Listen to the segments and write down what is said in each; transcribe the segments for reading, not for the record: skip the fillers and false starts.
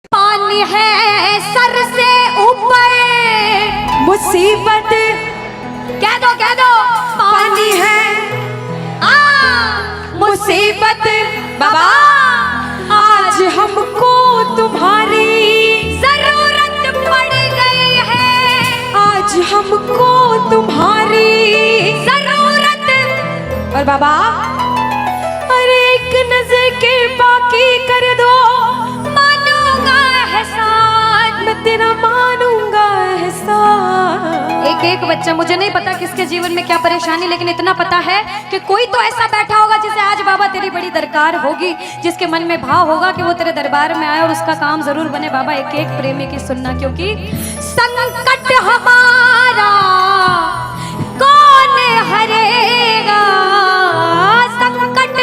पानी है सर से ऊपर मुसीबत, कह दो पानी है मुसीबत बाबा, आज हमको तुम्हारी जरूरत पड़ गई है, आज हमको तुम्हारी जरूरत। और बाबा अरे एक नजर के बाकी कर दो, मानूंगा एहसान, मैं तेरा मानूंगा एहसान। एक बच्चा, मुझे नहीं पता किसके जीवन में क्या परेशानी, लेकिन इतना पता है कि कोई तो ऐसा बैठा होगा जिसे आज बाबा तेरी बड़ी दरकार होगी, जिसके मन में भाव होगा कि वो तेरे दरबार में आए और उसका काम जरूर बने। बाबा एक एक प्रेमी की सुनना, क्योंकि संकट हमारा कौन हरेगा, संकट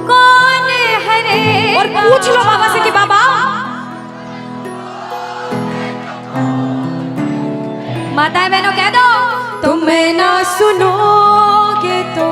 कौन हरेगा। और पूछ लो बाबा से कि बाबा माताएं बहनों कह दो, तुम ना सुनोगे तो।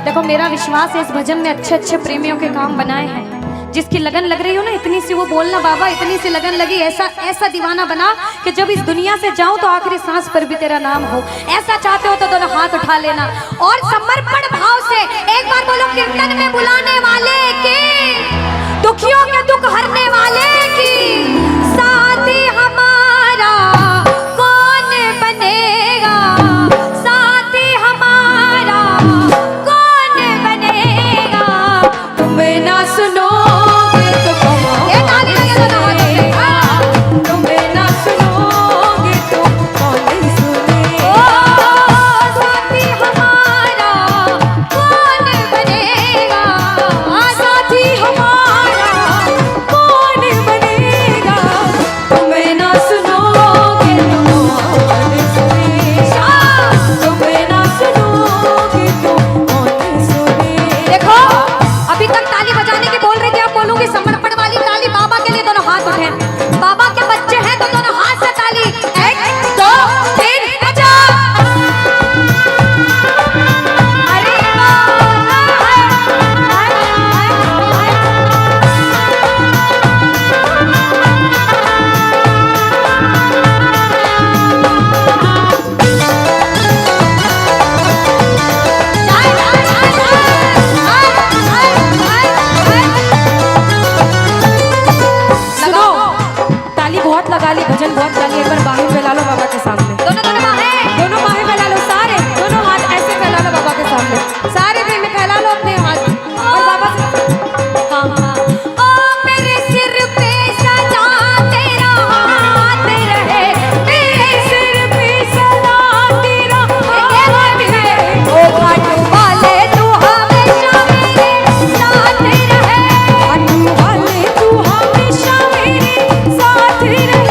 देखो मेरा विश्वास है इस भजन में अच्छे अच्छे प्रेमियों के काम बनाए हैं। जिसकी लगन लग रही हो ना, इतनी सी वो बोलना बाबा, इतनी सी लगन लगी, ऐसा ऐसा दीवाना बना कि जब इस दुनिया से जाऊं तो आखिरी सांस पर भी तेरा नाम हो। ऐसा चाहते हो तो दोनों हाथ उठा लेना और समर्पण भाव से एक बार बोलो, कीर्तन में बुलाने वाले की, दुखियों के दुख हरने वाले की, साथी हमारा कौन बनेगा, साथी हमारा कौन बनेगा। तुम ना सुनोगे तो कौन सुनेगा, तुम ना सुनोगे तो कौन सुनेगा। साथी हमारा कौन बनेगा, साथी हमारा कौन बनेगा। तुम ना सुनोगे तो कौन सुनेगा, तुम ना सुनोगे तो कौन सुनेगा। देखो अभी तक ताली बजाने की बोल रही थी, आप बोलूंगी समर्पण वाली ताली बाबा के लिए। दोनों हाथ उठे, बाबा के बच्चे हैं तो दोनों हाथ से ताली, 1 2 3 बजा। अरे सुनो, ताली बहुत लगा ली, भजन बहुत गा ली, एक बार बाहें फैला लो बाबा के सामने। दोनों बाहें फैला लो, सारे दोनों हाथ ऐसे फैला लो बाबा के सामने, सारे प्रेमी फैला लो अपने हाथ और बाबा से हाँ हाँ। ओ मेरे सिर पे सदा तेरा हाथ रहे, मेरे सिर पे सदा तेरा हाथ रहे। ओ घाट वाले तू हमेशा मेरे साथ रहे, घाट वाले तू हमेशा मेरे साथ रहे।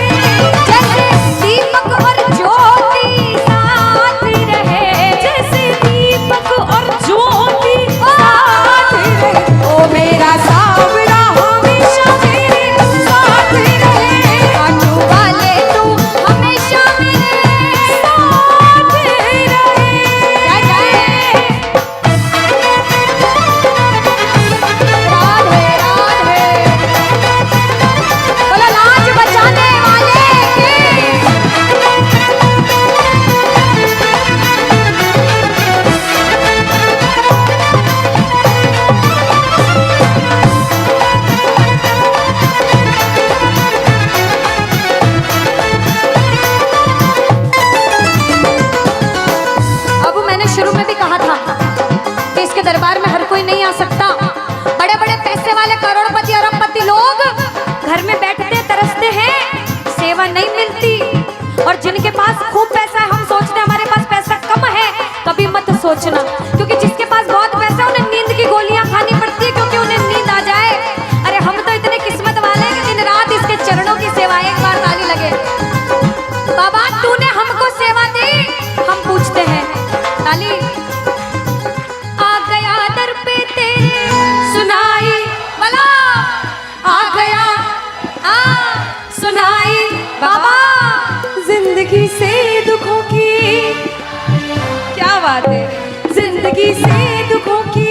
जैसे दीपक और ज्योति साथ रहे, जैसे दीपक और ज्योति साथ रहे। ओ मेरा सावरा हमेशा मेरे साथ रहे, घाट वाले तू हमेशा मेरे साथ रहे। जय जय राधे राधे, बोलो लाज बचाने वाले की। अब मैंने शुरू में भी कहा था कि इसके दरबार में हर कोई नहीं आ सकता। बड़े बड़े पैसे वाले करोड़पति अरबपति लोग घर में बैठते तरसते हैं, सेवा नहीं मिलती। और जिनके पास खूब पैसा है, हम सोचते हैं हमारे पास पैसा कम है, कभी मत सोचना, क्योंकि जिसके पास बहुत पैसा उन्हें नींद की गोलियां खानी पड़ती है, क्योंकि उन्हें नींद आ जाए। अरे हम तो इतने किस्मत वाले हैं कि दिन रात इसके चरणों की सेवा। एक बार ताली लगे, बाबा तूने हमको सेवा दी, हम पूछते हैं ताली। आ गया दर पे तेरे सुनाई वाला, आ गया सुनाई बाबा, जिंदगी से दुखों की, क्या बात है, जिंदगी से दुखों की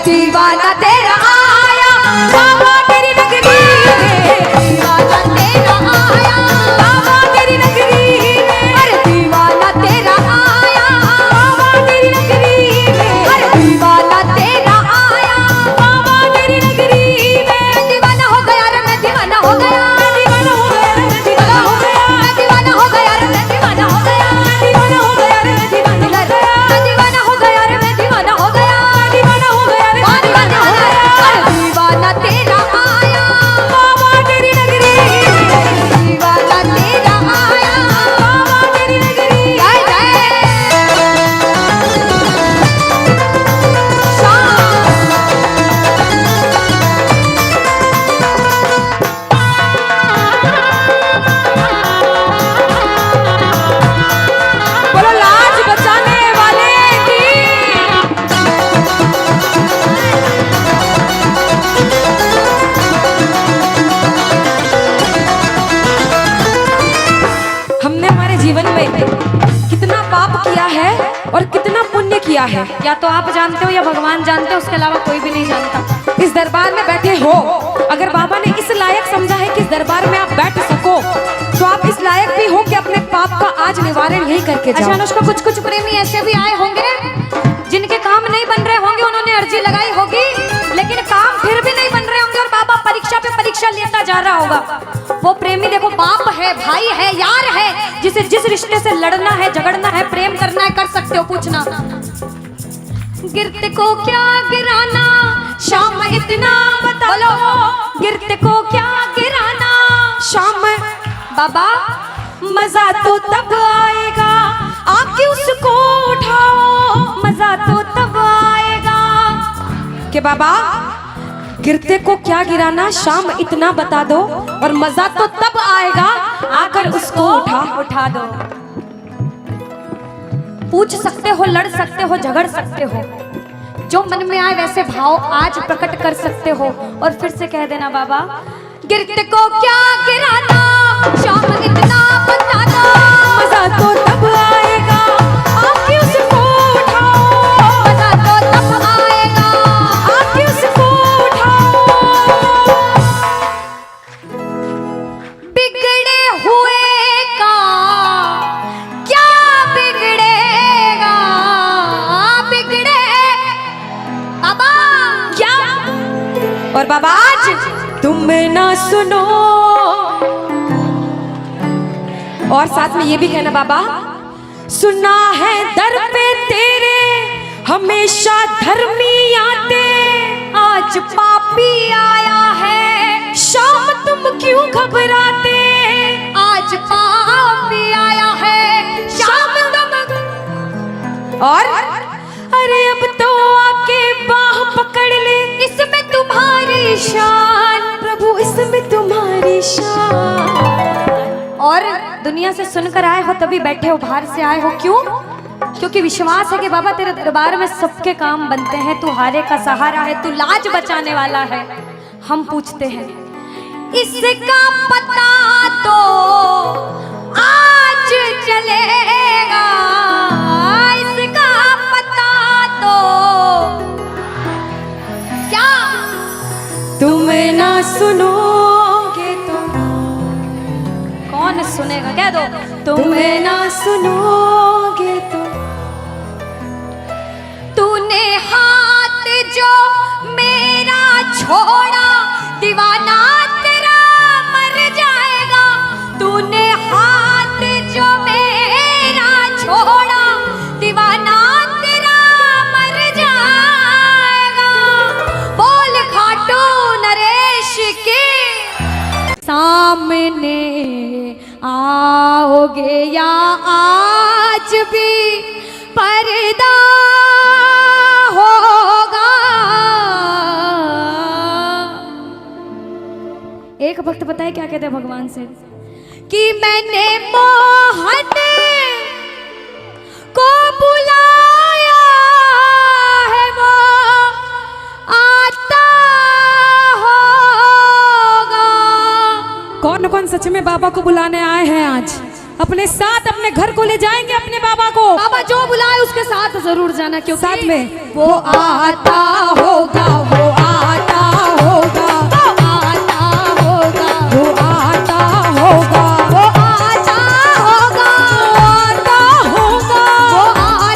दीवाना तेरा आया बाबा तेरी नगरी में, दीवाना तेरा आया बाबा तेरी नगरी में, अरे दीवाना तेरा आया बाबा तेरी नगरी में, अरे दीवाना तेरा आया बाबा तेरी नगरी में। दीवाना हो गया रे मैं दीवाना हो गया, दीवाना हो गया रे मैं दीवाना हो गया, दीवाना हो गया रे मैं दीवाना हो गया, दीवाना हो गया रे मैं दीवाना हो गया, दीवाना हो गया रे मैं दीवाना हो गया, दीवाना हो गया रे मैं दीवाना हो गया। अरे दीवाना तेरा आया बाबा तेरी नगरी में, दीवाना तेरा आया बाबा तेरी नगरी। जय बोलो लाज बचाने वाले की। हमने हमारे जीवन में कितना पाप किया है और कितना पुण्य किया है, या तो आप जानते हो या भगवान जानते हो, उसके अलावा कोई भी नहीं जानता। इस दरबार में बैठे हो, अगर बाबा ने इस लायक समझा है कि इस दरबार में आप बैठ सको, तो आप इस लायक भी हो कि अपने पाप का आज निवारण यही करके जाओ। अच्छा अनुष्का, कुछ कुछ प्रेमी ऐसे भी आए होंगे जिनके काम नहीं बन रहे होंगे, उन्होंने अर्जी लगाई होगी लेकिन काम फिर भी नहीं बन रहे होंगे, और बाबा परीक्षा पे परीक्षा लेता जा रहा होगा। वो प्रेमी देखो, बाप है, भाई है, यार है, जिसे जिस रिश्ते से लड़ना है, झगड़ना है, प्रेम करना है, कर सकते हो। पूछना गिरते को क्या गिराना शाम इतना बता लो, गिरते को क्या गिराना शाम। बाबा मजा तो तब आएगा आपकी उसको उठाओ, मजा तो तब आएगा कि बाबा गिरते को क्या गिराना शाम इतना बता दो, और मजा तो तब आएगा आकर उसको उठा दो। पूछ सकते हो, लड़ सकते हो, झगड़ सकते हो, जो मन में आए वैसे भाव आज प्रकट कर सकते हो, और फिर से कह देना बाबा गिरते को क्या गिराना शाम इतना बता दो, मजा तो तब आएगा आपकी उसको उठाओ, मजा तो तब आएगा आपकी उसको उठाओ। बिगड़े हुए का क्या बिगड़ेगा, बिगड़े बाबा क्या। और बाबा आज तुम ना सुनो, और साथ में ये भी कहना बाबा सुना है दर पे तेरे हमेशा धर्मी आते, आज पापी आया है शाम तुम क्यों घबराते, आज पापी आया है शाम तुम। और अरे अब तो आके बाह पकड़ ले, इसमें तुम्हारी शान प्रभु, इसमें तुम्हारी शान। और दुनिया से सुनकर आए हो तभी बैठे हो, बाहर से आए हो क्यों? क्योंकि विश्वास है कि बाबा तेरे दरबार में सबके काम बनते हैं, तू हारे का सहारा है, तू लाज बचाने वाला है। हम पूछते हैं इसका पता तो आज चलेगा, इसका पता तो क्या तुम ना सुनोगे तो कौन सुनेगा, कह दो तुम ना सुनोगे तो। तूने हाथ जो मेरा छोड़ा दीवाना तेरा मर जाएगा, तूने हाथ जो मेरा छोड़ा दीवाना तेरा मर जाएगा। बोल खाटू नरेश के सामने आओगे या आज भी पर्दा होगा। एक भक्त बताए क्या कहते हैं भगवान से कि मैंने मोहन को बुलाया है, वो आता होगा। कौन कौन सच में बाबा को बुलाने आए हैं आज? अपने साथ अपने घर को ले जाएंगे अपने बाबा को। बाबा जो बुलाए उसके साथ जरूर जाना, क्योंकि साथ में वो आता होगा, वो आता होगा, वो आता होगा, वो आता होगा, वो आता होगा, आता होगा, वो आता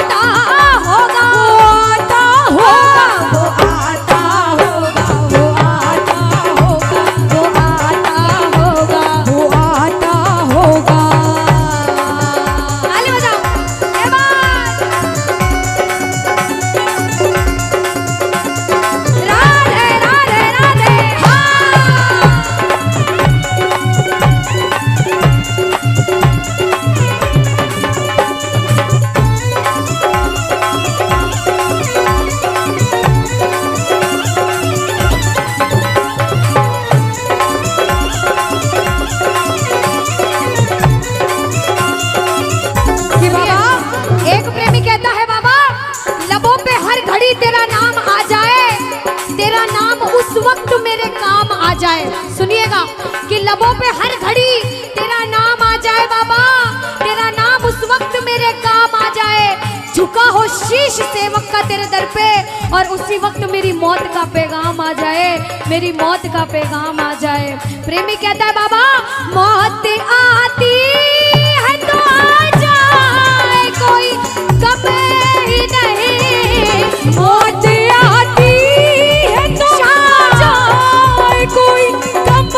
होगा, वो आता होगा, वो आता होगा, वो आता होगा, वो आता होगा, वो आता होगा। ताली बजाओ, ये बात। राधे राधे राधे, हाँ। कि बाबा एक प्रेमी कहता है, बाबा लबों पे हर घड़ी तेरा नाम आ जाए, तेरा नाम उस वक्त मेरे काम आ जाए। सुनिएगा कि लबों पे हर घड़ी तेरा नाम आ जाए बाबा, तेरा नाम उस वक्त मेरे काम आ जाए। झुका हो शीश सेवक का तेरे दर पे, और उसी वक्त मेरी मौत का पैगाम आ जाए, मेरी मौत का पैगाम आ जाए। प्रेमी कहता है, बाबा मौत आती है तो आ जाए, कोई गम ही नहीं। मौत आती है तो आ जाए, कोई गम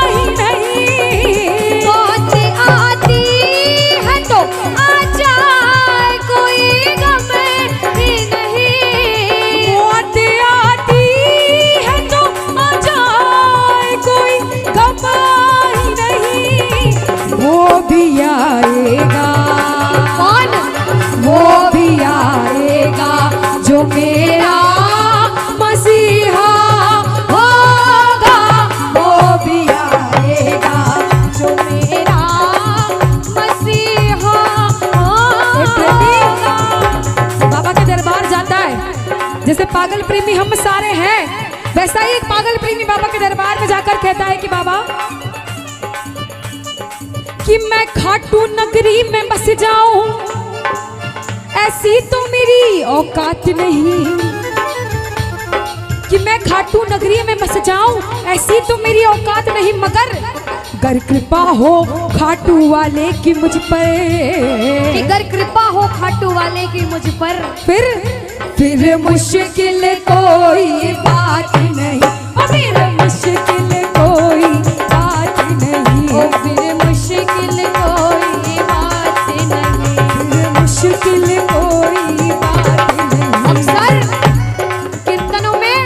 ही नहीं। मौत आती है तो आ जाए, कोई गम ही नहीं। मौत आती है तो आ जाए, कोई गम ही नहीं। वो भी आएगा, कौन? वो भी आएगा जो मेरा मसीहा होगा। वो भी आएगा जो मेरा मसीहा एक प्रेमी बाबा के दरबार जाता है। जैसे पागल प्रेमी हम सारे हैं, वैसा ही एक पागल प्रेमी बाबा के दरबार में जाकर कहता है कि बाबा कि मैं खाटू नगरी में बस जाऊं, ऐसी तो मेरी औकात नहीं। कि मैं खाटू नगरी में बस जाऊं, ऐसी तो मेरी औकात नहीं, मगर गर कृपा हो खाटू वाले की मुझ कि पर, अगर कृपा हो खाटू वाले की मुझ पर, फिर मुश्किल कोई बात नहीं, और फिर मुश्किल कोई बात नहीं, ओ फिर मुश्किल कोई बात नहीं। फिर मुश्किल कोई बात नहीं। अक्सर कीर्तनों में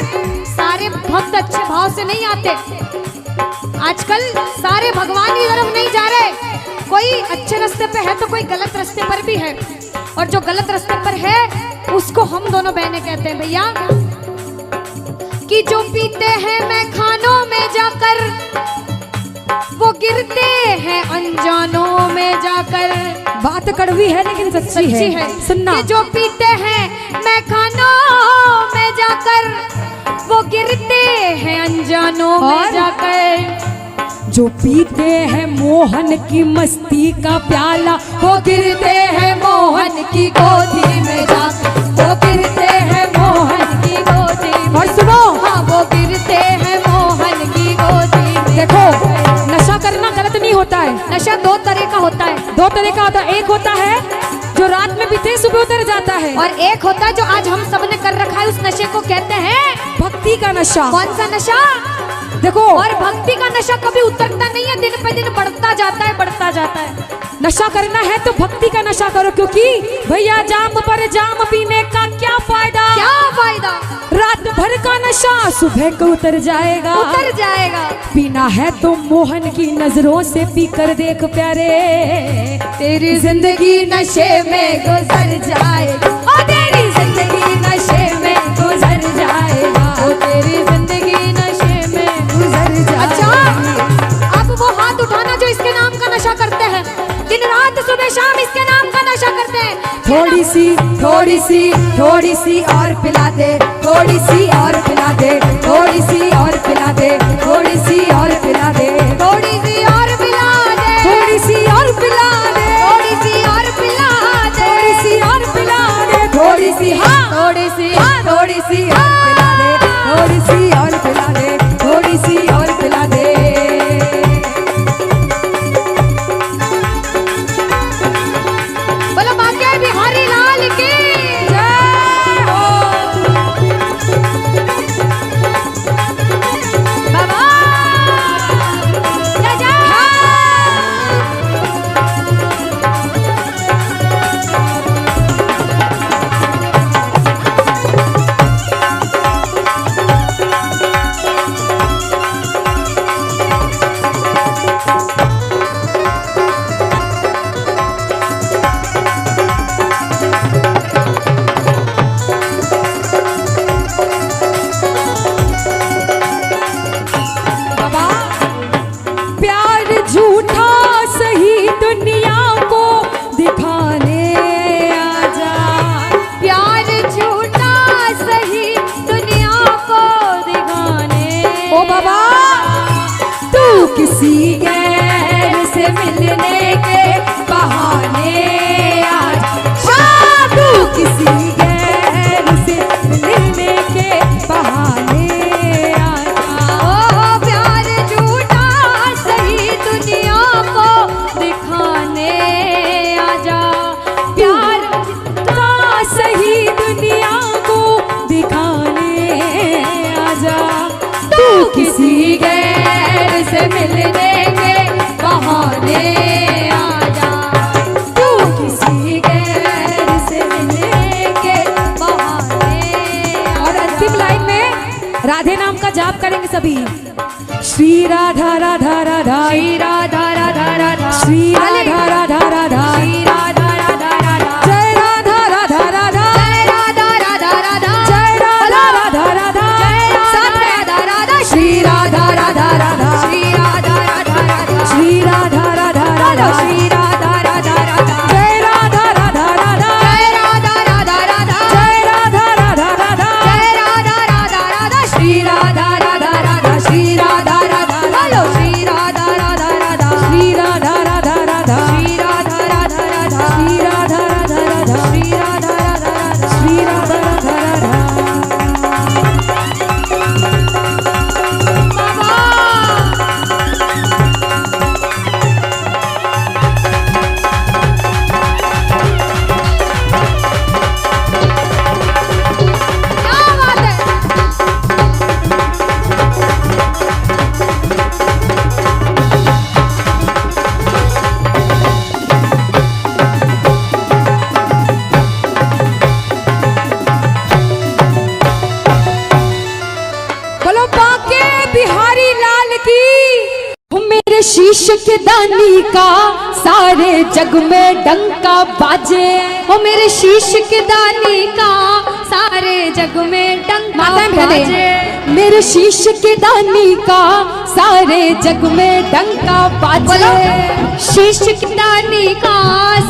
सारे भक्त अच्छे भाव से नहीं आते, आजकल सारे भगवान की तरफ नहीं जा रहे, कोई अच्छे रास्ते पे है तो कोई गलत रास्ते पर भी है, और जो गलत रास्ते पर है उसको हम दोनों बहनें कहते हैं भैया कि जो पीते हैं मैं खानों में जाकर, वो गिरते हैं अनजानों में जाकर। बात कड़वी है लेकिन सच्ची है, सुनना। कि जो पीते हैं मैं खानों में जाकर, वो गिरते हैं अनजानों में और? जाकर। जो पीते हैं मोहन की मस्ती का प्याला, वो गिरते हैं मोहन की गोदी में जाकर, वो गिरते हैं मोहन की गोदी में। और सुनो, हाँ वो गिरते हैं मोहन की गोदी में। देखो नशा करना गलत नहीं होता है, नशा दो तरह का होता है, दो तरह का होता है। एक होता है जो रात में पीते सुबह उतर जाता है, और एक होता है जो आज हम सब ने कर रखा है, उस नशे को कहते हैं भक्ति का नशा। कौन सा नशा? देखो, और भक्ति का नशा कभी उतरता नहीं है, दिन पे दिन बढ़ता जाता है, बढ़ता जाता है। नशा करना है तो भक्ति का नशा करो, क्योंकि भैया जाम पर जाम पीने का क्या फायदा, क्या फायदा? रात भर का नशा सुबह को उतर जाएगा। उतर जाएगा। पीना है तो मोहन की नजरों से पी कर देख प्यारे, तेरी जिंदगी नशे में गुजर जाएगा, ओ तेरी जिंदगी नशे में गुजर जाएगा, ओ तेरी जिंदगी नशे में गुजर जाएगा। अच्छा, अब वो हाथ उठाना जो इसके नाम का नशा करते हैं, दिन रात सुबह शाम इसके नाम का नशा करते हैं। थोड़ी सी थोड़ी सी थोड़ी सी और पिला दे, थोड़ी सी और पिला दे, थोड़ी सी और पिला दे, थोड़ी सी और पिला दे, थोड़ी सी और पिला दे, थोड़ी सी और पिला दे, राधे नाम का जाप करेंगे सभी। श्री राधा राधा राधा, श्री राधा राधा राधा, श्री राधा राधा राधा, श्री राधा राधा राधा, जय राधा राधा राधा, जय राधा राधा राधा, जय राधा राधा राधा, जय राधा राधा, श्री राधा राधा राधा, श्री राधा राधा राधा, श्री राधा राधा राधा, श्री राधा राधा राधा, जय राधा राधा राधा, जय राधा राधा राधा, जय राधा राधा राधा, जय राधा राधा राधा, श्री राधा राधा राधा, श्री राधा राधा राधा, श्री राधा राधा राधा, श्री राधा राधा राधा, श्री राधा राधा राधा, श्री राधा राधा राधा, श्री राधा राधा राधा, श्री राधा राधा राधा। क्या बात है। बोलो बाके बिहारी लाल की। वो मेरे शीश के दानी का सारे जग में डंका बाजे। वो मेरे शीश के दानी का सारे जग में डंका माताएं बहनें, बाजे। मेरे शीश के दानी का सारे जग में डंका बाजे। बोलो शीश के दानी का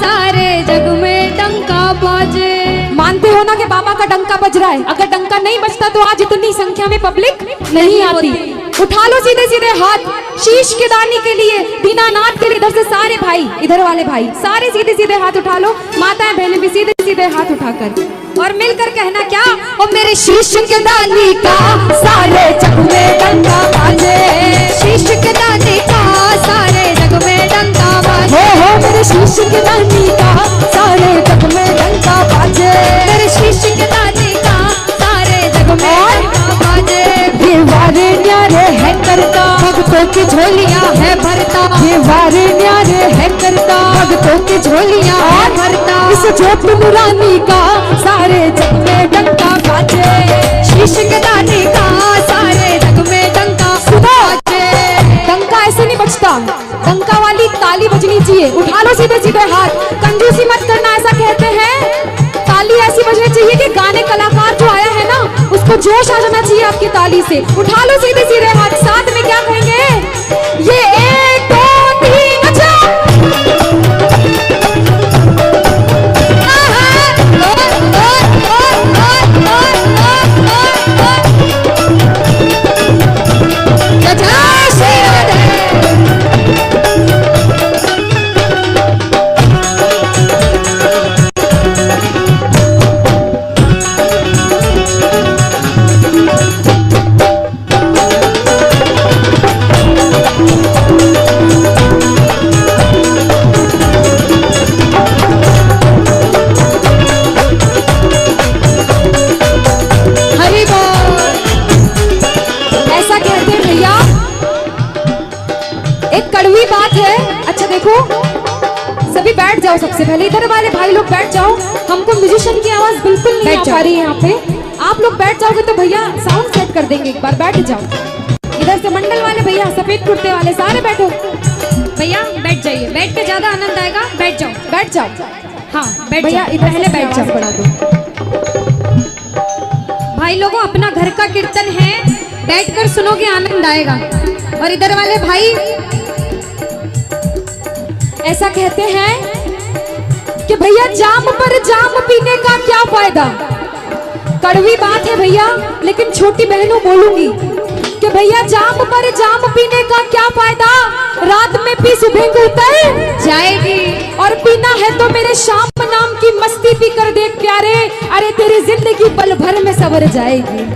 सारे जग में डंका बाजे। मानते हो ना कि बाबा का डंका बज रहा है। अगर डंका नहीं बजता तो आज इतनी संख्या में पब्लिक नहीं आती। उठा लो सीधे सीधे हाथ शीश के दानी के लिए, दीनानाथ के लिए। इधर से सारे भाई, इधर वाले भाई सारे सीधे सीधे हाथ उठा लो। माताएं बहनें भी सीधे सीधे हाथ उठाकर और मिलकर कहना क्या। ओ मेरे शीश के दानी का सारे जग में डंका बाजे। शीश के दानी का सारे जग में डंका बाजे। हो मेरे शीश के दानी का सारे जग में डंका बाजे। मेरे शीश के दानी का सारे जग में डंका बाजे। ये वारे न्यारे है करता, भक्तों की झोलियां है भरता। ये वारे न्यारे है करता, भक्तों की झोलियां है भरता। इस जोत नूरानी का सारे जग में डंका बाजे। शीश के दानी का सारे जग में डंका बाजे। डंका ऐसे नहीं बजता, डंका वाली ताली बजनी चाहिए। उठा लो सीधे सीधे हाथ, कंजूसी मत करना। ऐसा कहते हैं ताली ऐसी बजनी चाहिए कि गाने कलाकार जो आया है ना उसको जोश आ जाना चाहिए आपकी ताली से। उठा लो सीधे सीधे हाथ, साथ में क्या कहेंगे। ये 1 2 3 अच्छा। कड़वी बात है। अच्छा देखो, सभी बैठ जाओ। सबसे पहले इधर वाले भाई लोग बैठ जाओ। हमको म्यूजिशियन की आवाज बिल्कुल नहीं आ पा रही है यहाँ पे। आप लोग बैठ जाओगे तो भैया साउंड सेट कर देंगे। एक बार बैठ जाओ। इधर से मंडल वाले भैया, सफेद कुर्ते वाले सारे बैठो। भैया बैठ जाइए, बैठ के ज्यादा आनंद आएगा। बैठ जाओ, बैठ जाओ। हाँ बैठ भैया जाओ। इधर पहले बैठ जाओ। बढ़ा दो। भाई लोगों, अपना घर का कीर्तन है, बैठकर सुनोगे आनंद आएगा। और इधर वाले भाई ऐसा कहते हैं कि भैया जाम पर जाम पीने का क्या फायदा। कड़वी बात है भैया, लेकिन छोटी बहनों बोलूंगी कि भैया जाम पर जाम पीने का क्या फायदा। रात में पी सुबह को उतर जाएगी। और पीना है तो मेरे शाम नाम की मस्ती पी कर देख प्यारे। अरे तेरी जिंदगी पल भर में सवर जाएगी।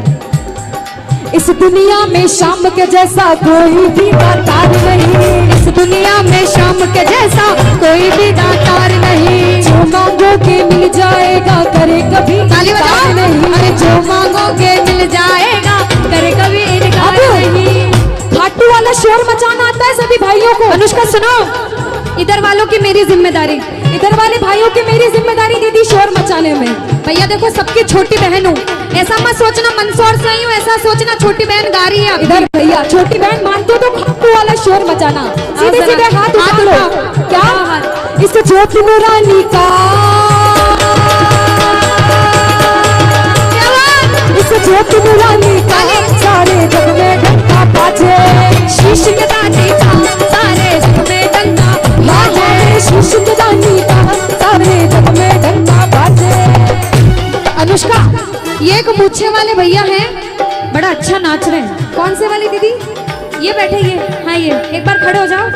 इस दुनिया में शाम के जैसा कोई भी दातार नहीं। इस दुनिया में शाम के जैसा कोई भी दातार नहीं। जो मांगोगे मिल जाएगा, करे कभी ताली बजाओ। नहीं। अरे जो मांगोगे मिल जाएगा, करे कभी इनकार नहीं। खाटू वाला शोर मचाना आता है सभी भाइयों को। अनुष्का सुनो, इधर वालों की मेरी जिम्मेदारी। इधर वाले भाइयों की मेरी जिम्मेदारी दीदी शोर मचाने में। भैया देखो सबकी छोटी बहन हूँ, ऐसा मत सोचना मंदसौर से आई हूँ, ऐसा सोचना छोटी बहन गा रही है। इधर भैया छोटी बहन मानते हो तो खापू वाला शोर मचाना, सीधे सीधे हाथ उठा लो। क्या इस ज्योति रानी का, इस ज्योति रानी का सारे जग में डंका बाजे, शीश के दानी का सारे जग में डंका बाजे, शीश के दानी का सारे जग में डंका बाजे। अनुष्का, ये एक मूछे वाले भैया हैं, बड़ा अच्छा नाच रहे हैं। कौन से वाली दीदी? ये बैठे ये, हाँ ये एक बार खड़े हो जाओ।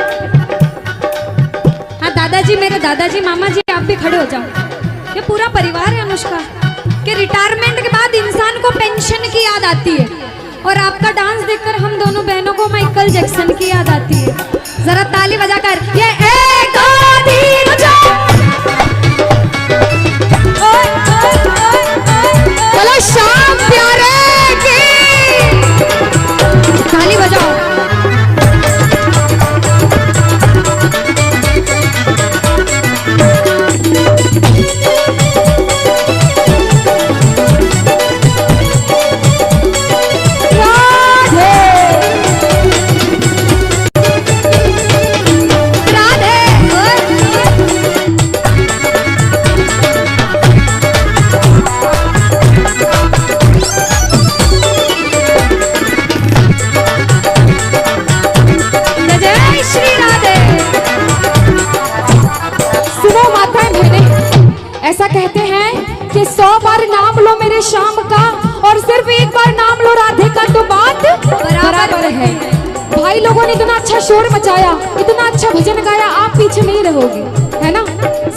हाँ दादाजी, मेरे दादाजी, मामा जी आप भी खड़े हो जाओ। ये पूरा परिवार है अनुष्का कि रिटायरमेंट के बाद इंसान को पेंशन की याद आती है, और आपका डांस देखकर हम दोनों बहनों को माइकल जैक्सन की याद आती है। जरा ताली बजाकर ये एक तीन चलो शाम प्यारे की ताली बजाओ। ऐसा कहते हैं कि 100 बार नाम लो मेरे श्याम का और सिर्फ एक बार नाम लो राधे का तो बात बराबर है। भाई लोगों ने इतना अच्छा शोर मचाया, इतना अच्छा भजन गाया, आप पीछे नहीं रहोगे, है ना?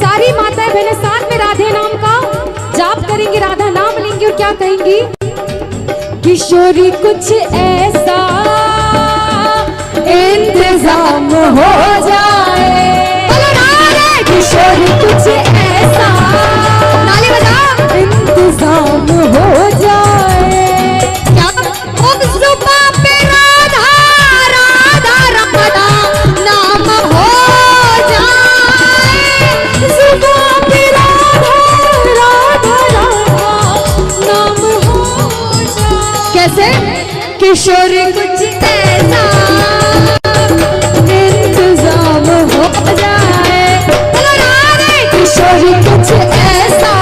सारी माताएं बहनें साथ में राधे नाम का जाप करेंगी, राधा नाम लेंगी और क्या कहेंगी? किशोरी कुछ ऐसा इंतजाम हो जाए, किशोरी कुछ ऐसा ताली बजाओ इंतजाम हो जाए। क्या जुबा पे राधा राधा राधा नाम हो जाए, जुबा पे राधा राधा राधा नाम हो जाए। कैसे? किशोरी कुछ ऐसा इंतजाम हो जाए, किशोरी कुछ ऐसा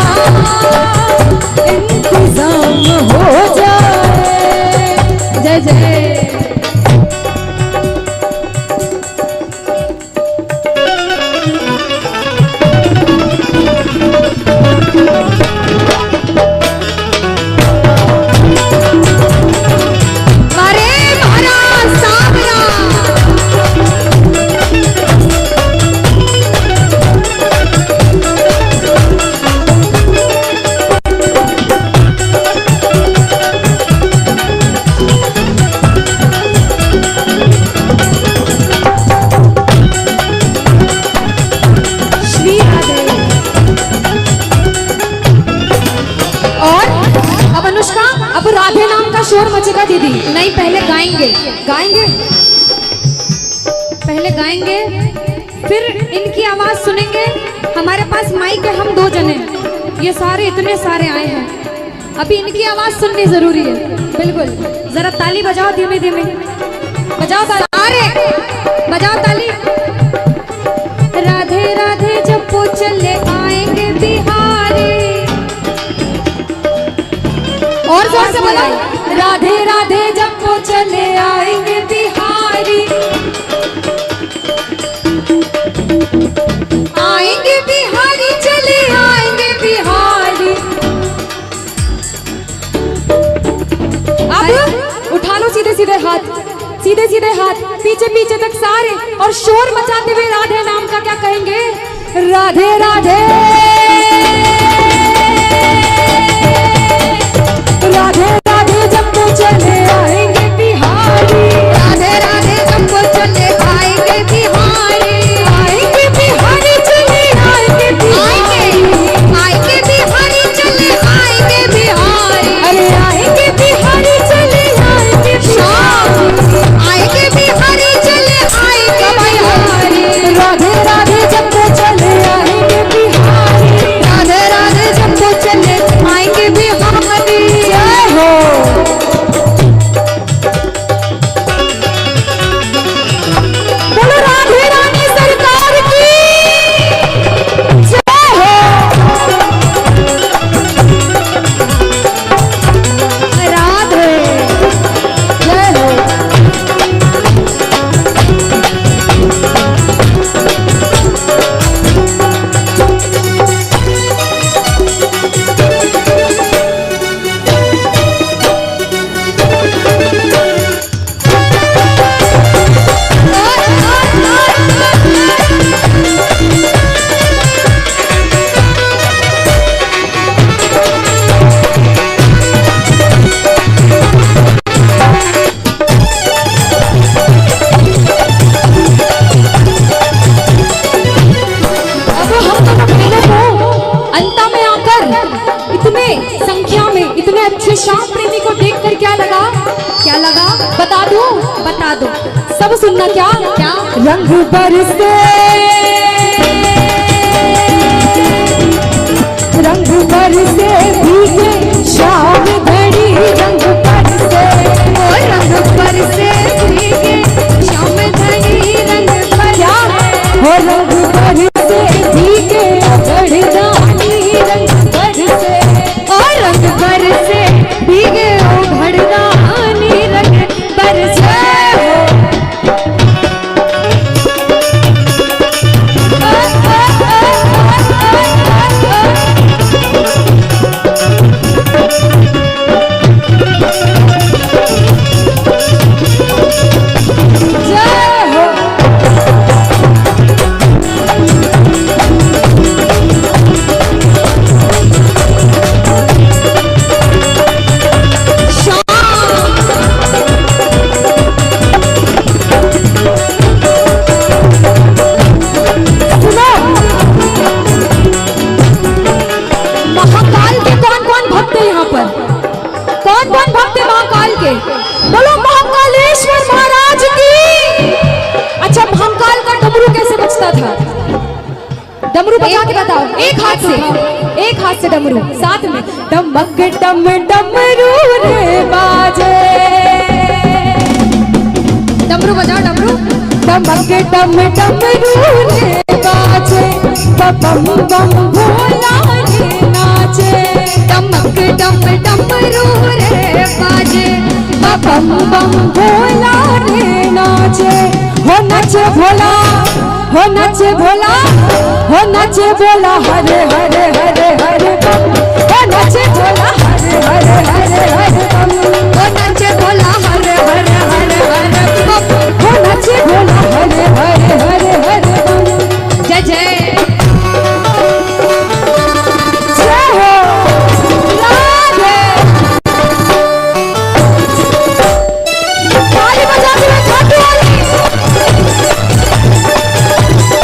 इंतजाम हो जाए। जय जय। शोर मचेगा दीदी? नहीं, पहले गाएंगे। गाएंगे? पहले गाएंगे, फिर इनकी आवाज सुनेंगे। हमारे पास माइक है, हम 2 जने, ये सारे इतने सारे आए हैं, अभी इनकी आवाज सुननी जरूरी है। बिल्कुल, जरा ताली बजाओ, धीमे धीमे बजाओ ताली, बजाओ ताली। राधे राधे जब वो चले आएंगे बिहारी, और जोर से बोलो। राधे राधे जब वो चले आएंगे बिहारी, आएंगे बिहारी, चले आएंगे बिहारी। अब उठा लो सीधे सीधे हाथ, सीधे सीधे हाथ, पीछे पीछे तक सारे, और शोर मचाते हुए राधे नाम का क्या कहेंगे? राधे राधे राधे राधे जब वो चले आएंगे बिहारी, राधे राधे जब वो चले आएंगे बिहारी, आएंगे बिहारी चले आएंगे बिहारी, आएंगे बिहारी चले आएंगे बिहारी। अरे आएंगे बिहारी चले आएंगे बिहारी, आएंगे बिहारी चले आएंगे बिहारी। राधे राधे जब वो चले आएंगे बिहारी, रंग बरसे रंग बरसे भीगे शाम घड़ी रंग बरसे ओ रंग बरसे भीगे शाम घड़ी रंग बरसे हो रंग बरसे भीगे घड़दानी रंग बरसे ओ रंग बरसे भीगे ओ घड़दानी रंग बरसे बोलो महाकालेश्वर महाराज की। अच्छा महाकाल का डमरू कैसे बजता था? डमरू बजा के बताओ, एक हाथ से डमरू, साथ में डमक डम डमरू रे बाजे। डमरू बजाओ डमरू। डमक डम डमरू रे बाजे बम बम भोला रे नाचे। डमक डम डमरू रे बाजे बम बम भोला रे नाचे। हो नाचे भोला, हो नाचे भोला, हो नाचे भोला हरे हरे हरे हरे बम। हो नाचे भोला हरे हरे हरे हरे बम। ओ नाचे भोला हरे हरे हरे हरे बम। हो नाचे भोला हरे हरे हरे हरे बम। जय जय जय हो राधे। ताली बजाते हुए खाटू वाली।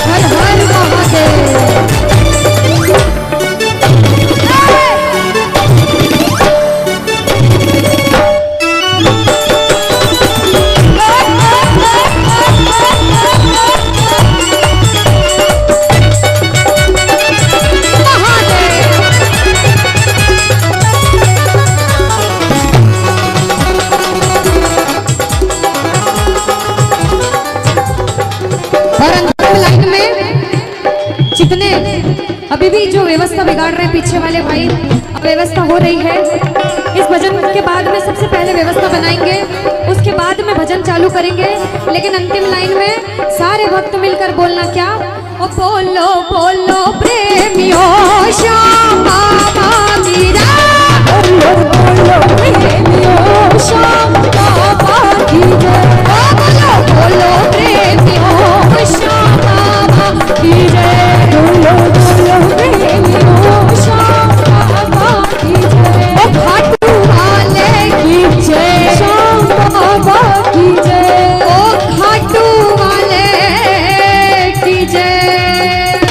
हर हर महादेव। और अंतिम लाइन में जितने अभी भी जो व्यवस्था बिगाड़ रहे हैं पीछे वाले भाई, अब व्यवस्था हो रही है। इस भजन के बाद में सबसे पहले व्यवस्था बनाएंगे, उसके बाद में भजन चालू करेंगे। लेकिन अंतिम लाइन में सारे भक्त मिलकर बोलना क्या? ओ बोलो बोलो प्रेमियों श्याम बाबा की